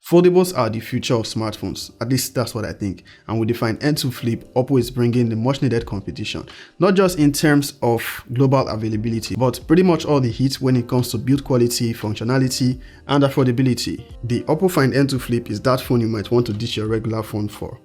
Foldables are the future of smartphones, at least that's what I think, and with the Find N2 Flip, OPPO is bringing the much needed competition, not just in terms of global availability, but pretty much all the hits when it comes to build quality, functionality, and affordability. The OPPO Find N2 Flip is that phone you might want to ditch your regular phone for.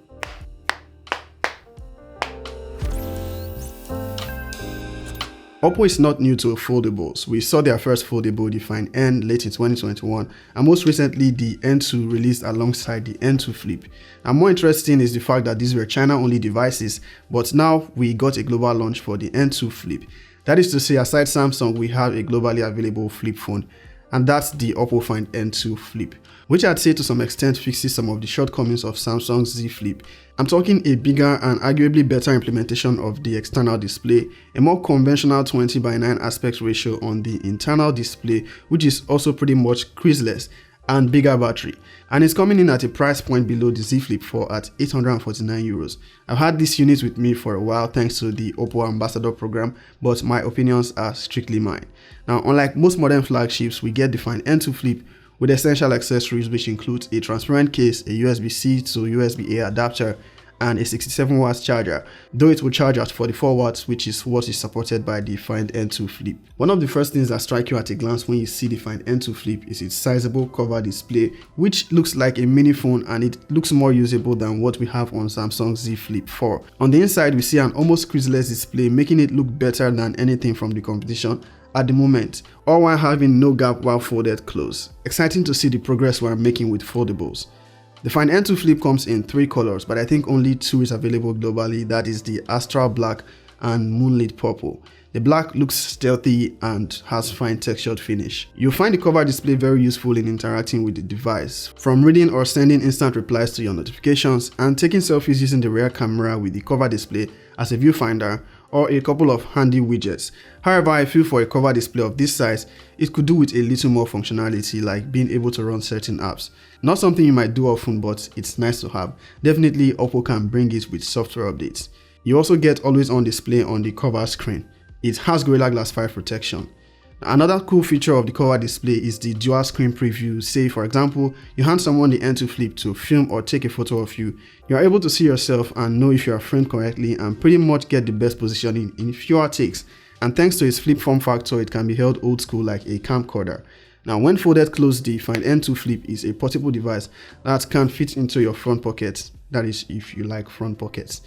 OPPO is not new to foldables. We saw their first foldable, the Find N, late in 2021, and most recently the N2 released alongside the N2 Flip. And more interesting is the fact that these were China-only devices, but now we got a global launch for the N2 Flip. That is to say, aside Samsung, we have a globally available flip phone, and that's the OPPO Find N2 Flip, which I'd say to some extent fixes some of the shortcomings of Samsung's Z Flip. I'm talking a bigger and arguably better implementation of the external display, a more conventional 20:9 aspect ratio on the internal display, which is also pretty much creaseless, and bigger battery, and it's coming in at a price point below the Z Flip 4 at €849. I've had this unit with me for a while thanks to the OPPO Ambassador program, but my opinions are strictly mine. Now, unlike most modern flagships, we get the Find N2 Flip with essential accessories which includes a transparent case, a USB-C to USB-A adapter, and a 67 watts charger, though it will charge at 44 watts, which is what is supported by the Find N2 Flip. One of the first things that strike you at a glance when you see the Find N2 Flip is its sizable cover display, which looks like a mini phone, and it looks more usable than what we have on Samsung's Z Flip 4. On the inside, we see an almost creaseless display, making it look better than anything from the competition at the moment, all while having no gap while folded close. Exciting to see the progress we're making with foldables. The Find N2 Flip comes in 3 colors, but I think only 2 is available globally, that is the Astral Black and Moonlit Purple. The black looks stealthy and has fine textured finish. You'll find the cover display very useful in interacting with the device, from reading or sending instant replies to your notifications and taking selfies using the rear camera with the cover display as a viewfinder or a couple of handy widgets. However, I feel for a cover display of this size, it could do with a little more functionality, like being able to run certain apps. Not something you might do often, but it's nice to have. Definitely OPPO can bring it with software updates. You also get always on display on the cover screen. It has Gorilla Glass 5 protection. Another cool feature of the cover display is the dual screen preview. Say for example, you hand someone the N2 Flip to film or take a photo of you. You are able to see yourself and know if you are framed correctly and pretty much get the best positioning in fewer takes. And thanks to its flip form factor, it can be held old school like a camcorder. Now, when folded close, the Find N2 Flip is a portable device that can fit into your front pocket. That is, if you like front pockets.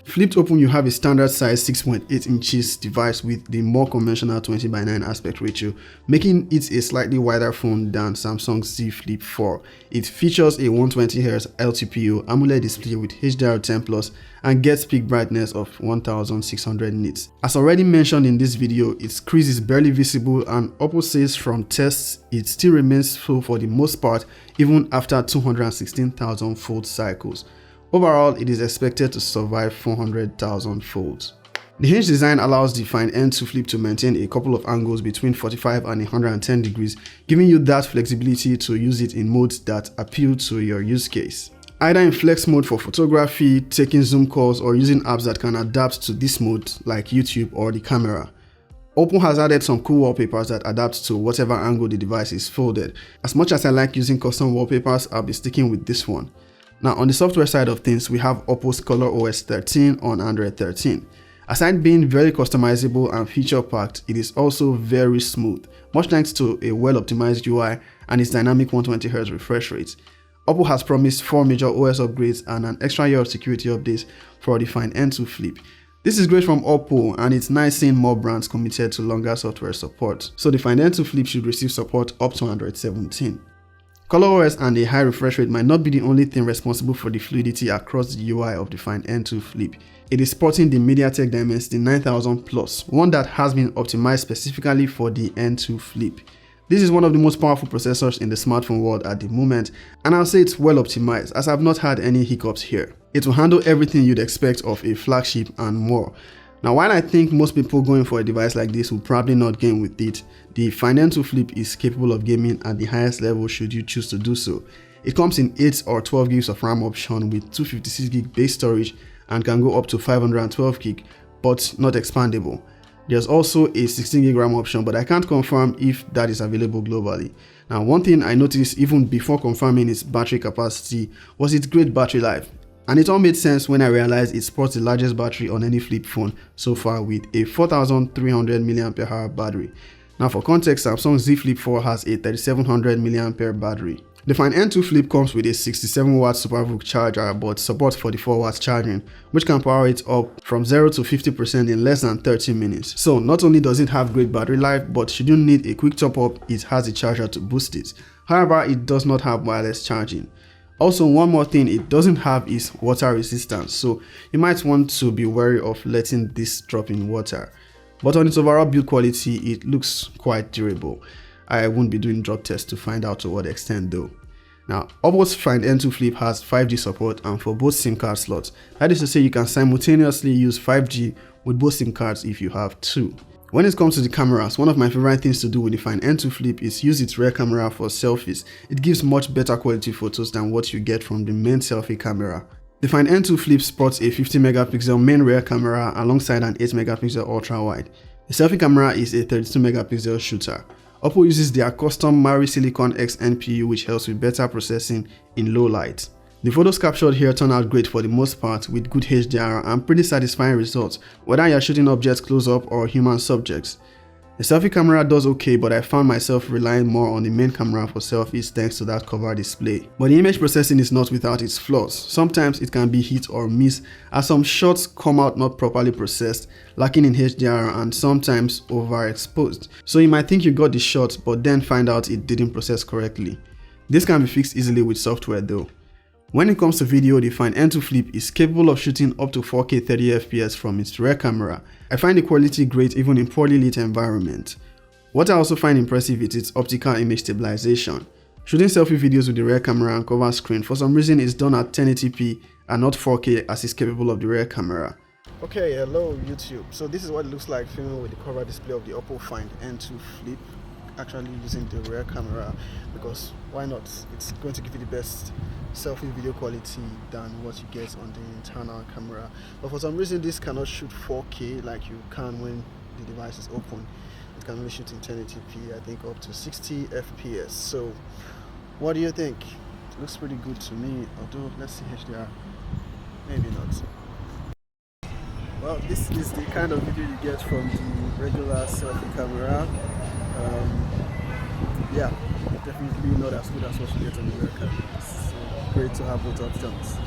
Flipped open, you have a standard size 6.8 inches device with the more conventional 20:9 aspect ratio, making it a slightly wider phone than Samsung's Z Flip 4. It features a 120Hz LTPO AMOLED display with HDR10+ and gets peak brightness of 1600 nits. As already mentioned in this video, its crease is barely visible, and OPPO says from tests it still remains full for the most part even after 216,000 fold cycles. Overall, it is expected to survive 400,000 folds. The hinge design allows the Find N2 Flip to maintain a couple of angles between 45 and 110 degrees, giving you that flexibility to use it in modes that appeal to your use case. Either in flex mode for photography, taking Zoom calls, or using apps that can adapt to this mode like YouTube or the camera. OPPO has added some cool wallpapers that adapt to whatever angle the device is folded. As much as I like using custom wallpapers, I'll be sticking with this one. Now, on the software side of things, we have OPPO's ColorOS 13 on Android 13. Aside being very customizable and feature-packed, it is also very smooth, much thanks to a well-optimized UI and its dynamic 120Hz refresh rate. OPPO has promised 4 major OS upgrades and an extra year of security updates for the Find N2 Flip. This is great from OPPO, and it's nice seeing more brands committed to longer software support. So the Find N2 Flip should receive support up to Android 17. ColorOS and a high refresh rate might not be the only thing responsible for the fluidity across the UI of the Find N2 Flip. It is sporting the MediaTek Dimensity 9000 Plus, one that has been optimized specifically for the N2 Flip. This is one of the most powerful processors in the smartphone world at the moment, and I'll say it's well optimized as I've not had any hiccups here. It will handle everything you'd expect of a flagship and more. Now, while I think most people going for a device like this will probably not game with it, the Find N2 Flip is capable of gaming at the highest level should you choose to do so. It comes in 8 or 12 gigs of RAM option with 256 gig base storage and can go up to 512 gig, but not expandable. There's also a 16 gig RAM option, but I can't confirm if that is available globally. Now, one thing I noticed even before confirming its battery capacity was its great battery life. And it all made sense when I realized it sports the largest battery on any flip phone so far with a 4300 mAh battery. Now for context, Samsung Z Flip 4 has a 3700 mAh battery. The Find N2 Flip comes with a 67 watt SuperVOOC charger but supports 44 watts charging, which can power it up from 0 to 50% in less than 30 minutes. So not only does it have great battery life, but should you need a quick top up, it has a charger to boost it. However, it does not have wireless charging. Also, one more thing it doesn't have is water resistance, so you might want to be wary of letting this drop in water. But on its overall build quality, it looks quite durable. I won't be doing drop tests to find out to what extent though. Now, OPPO's Find N2 Flip has 5G support and for both SIM card slots. That is to say you can simultaneously use 5G with both SIM cards if you have two. When it comes to the cameras, one of my favorite things to do with the Find N2 Flip is use its rear camera for selfies. It gives much better quality photos than what you get from the main selfie camera. The Find N2 Flip sports a 50 megapixel main rear camera alongside an 8 megapixel ultra wide. The selfie camera is a 32 megapixel shooter. OPPO uses their custom Mari Silicon X NPU, which helps with better processing in low light. The photos captured here turn out great for the most part with good HDR and pretty satisfying results, whether you're shooting objects close up or human subjects. The selfie camera does okay, but I found myself relying more on the main camera for selfies thanks to that cover display. But the image processing is not without its flaws. Sometimes it can be hit or miss as some shots come out not properly processed, lacking in HDR and sometimes overexposed. So you might think you got the shot but then find out it didn't process correctly. This can be fixed easily with software though. When it comes to video, the Find N2 Flip is capable of shooting up to 4K 30fps from its rear camera. I find the quality great even in poorly lit environment. What I also find impressive is its optical image stabilization. Shooting selfie videos with the rear camera and cover screen for some reason is done at 1080p and not 4K as is capable of the rear camera. Okay, hello YouTube. So this is what it looks like filming with the cover display of the OPPO Find N2 Flip. Actually using the rear camera, because why not? It's going to give you the best selfie video quality than what you get on the internal camera. But for some reason this cannot shoot 4K like you can when the device is open. It can only shoot in 1080p, I think up to 60 fps. So what do you think? It looks pretty good to me, although let's see HDR, maybe not. Well, this is the kind of video you get from the regular selfie camera. Yeah, definitely not as good as what you get on the rear camera. So great to have both options.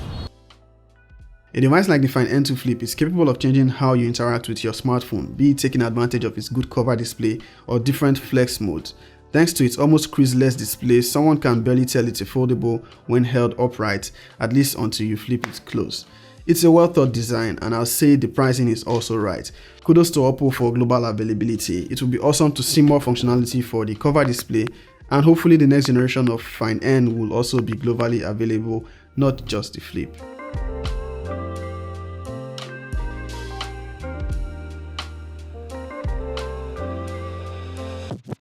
A device like the Find N2 Flip is capable of changing how you interact with your smartphone, be it taking advantage of its good cover display or different flex modes. Thanks to its almost creaseless display, someone can barely tell it's a foldable when held upright, at least until you flip it close. It's a well thought design and I'll say the pricing is also right. Kudos to OPPO for global availability. It will be awesome to see more functionality for the cover display, and hopefully the next generation of Find N will also be globally available, not just the Flip.